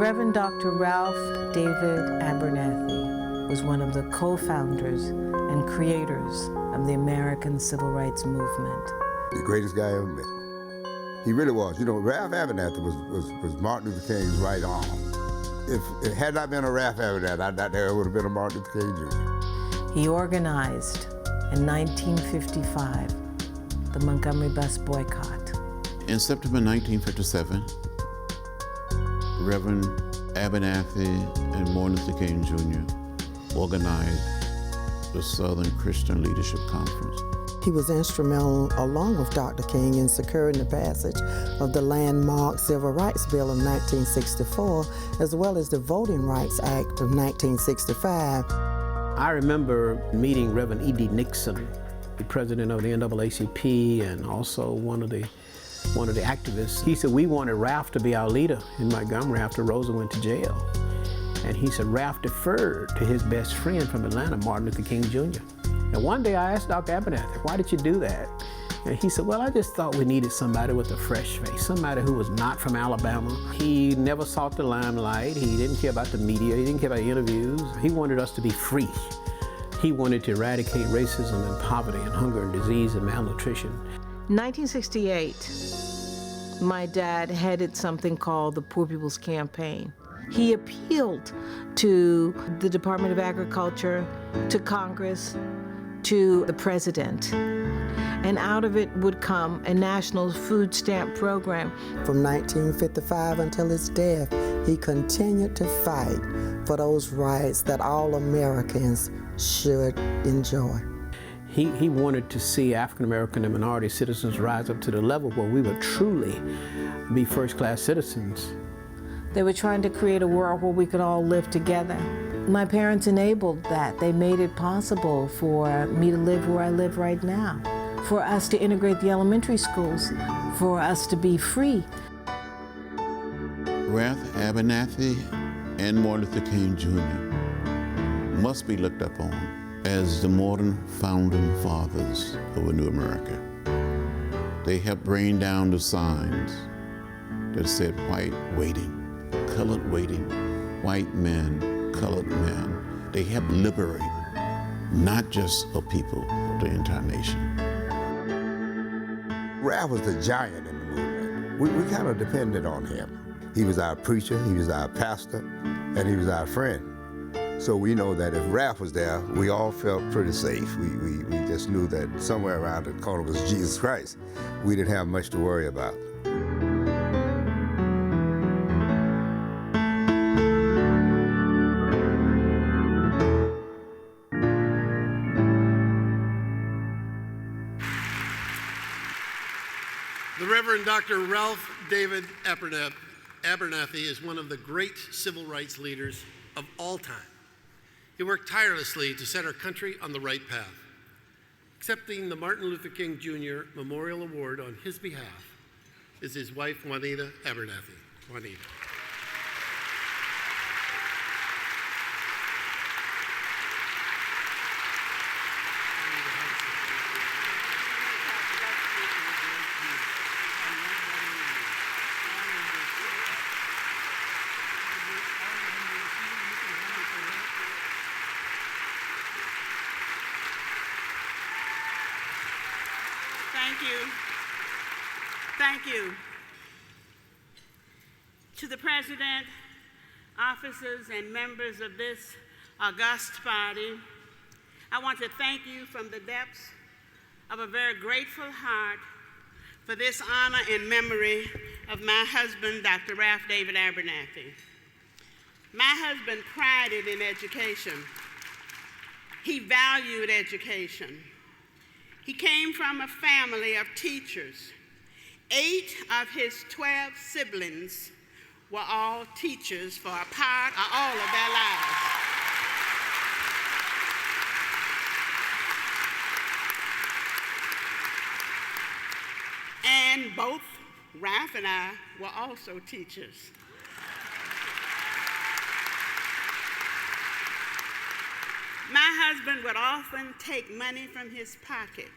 Reverend Dr. Ralph David Abernathy was one of the co-founders and creators of the American Civil Rights Movement. The greatest guy I ever met. He really was. You know, Ralph Abernathy was Martin Luther King's right arm. If it had not been a Ralph Abernathy, I doubt there would have been a Martin Luther King Jr. He organized in 1955 the Montgomery bus boycott. In September 1957, Reverend Abernathy and Martin Luther King Jr. organized the Southern Christian Leadership Conference. He was instrumental, along with Dr. King, in securing the passage of the landmark Civil Rights Bill of 1964, as well as the Voting Rights Act of 1965. I remember meeting Reverend E.D. Nixon, the president of the NAACP, and also one of the activists. He said, we wanted Ralph to be our leader in Montgomery after Rosa went to jail. And he said Ralph deferred to his best friend from Atlanta, Martin Luther King Jr. And one day I asked Dr. Abernathy, why did you do that? And he said, well, I just thought we needed somebody with a fresh face, somebody who was not from Alabama. He never sought the limelight. He didn't care about the media. He didn't care about interviews. He wanted us to be free. He wanted to eradicate racism and poverty and hunger and disease and malnutrition. 1968, my dad headed something called the Poor People's Campaign. He appealed to the Department of Agriculture, to Congress, to the president. And out of it would come a national food stamp program. From 1955 until his death, he continued to fight for those rights that all Americans should enjoy. He wanted to see African American and minority citizens rise up to the level where we would truly be first-class citizens. They were trying to create a world where we could all live together. My parents enabled that. They made it possible for me to live where I live right now, for us to integrate the elementary schools, for us to be free. Ralph Abernathy and Martin Luther King Jr. must be looked up on as the modern founding fathers of a new America. They helped bring down the signs that said white waiting, colored waiting, white men, colored men. They helped liberate not just a people, but the entire nation. Ralph was the giant in the movement. We kind of depended on him. He was our preacher, he was our pastor, and he was our friend. So we know that if Ralph was there, we all felt pretty safe. We just knew that somewhere around the corner was Jesus Christ. We didn't have much to worry about. The Reverend Dr. Ralph David Abernathy is one of the great civil rights leaders of all time. He worked tirelessly to set our country on the right path. Accepting the Martin Luther King Jr. Memorial Award on his behalf is his wife, Juanita Abernathy. Juanita. Thank you. Thank you. To the President, officers, and members of this august body, I want to thank you from the depths of a very grateful heart for this honor in memory of my husband, Dr. Ralph David Abernathy. My husband prided in education. He valued education. He came from a family of teachers. 8 of his 12 siblings were all teachers for a part or all of their lives. And both Ralph and I were also teachers. My husband would often take money from his pocket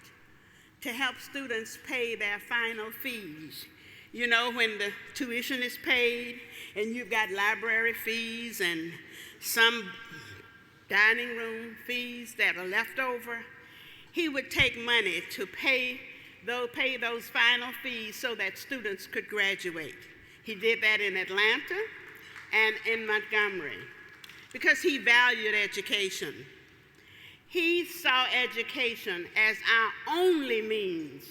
to help students pay their final fees. You know, when the tuition is paid and you've got library fees and some dining room fees that are left over, he would take money to pay those final fees so that students could graduate. He did that in Atlanta and in Montgomery because he valued education. He saw education as our only means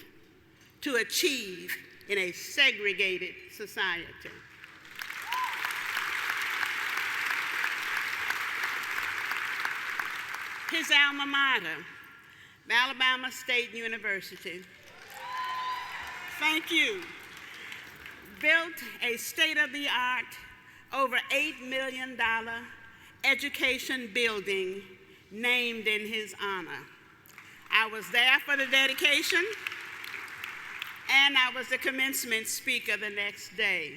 to achieve in a segregated society. His alma mater, Alabama State University, thank you, built a state-of-the-art, over $8 million education building named in his honor. I was there for the dedication, and I was the commencement speaker the next day.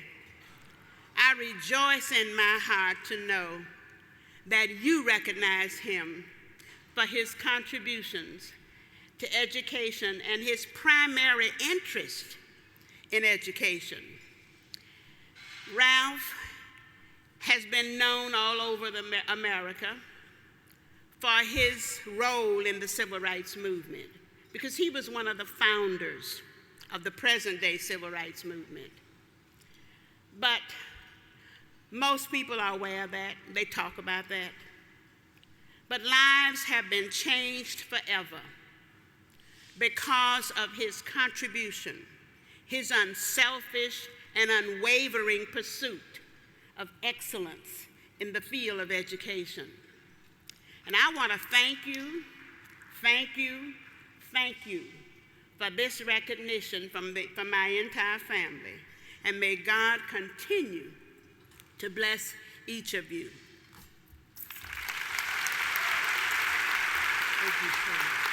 I rejoice in my heart to know that you recognize him for his contributions to education and his primary interest in education. Ralph has been known all over America for his role in the civil rights movement because he was one of the founders of the present-day civil rights movement. But most people are aware of that. They talk about that. But lives have been changed forever because of his contribution, his unselfish and unwavering pursuit of excellence in the field of education. And I want to thank you for this recognition from my entire family. And may God continue to bless each of you. Thank you so much.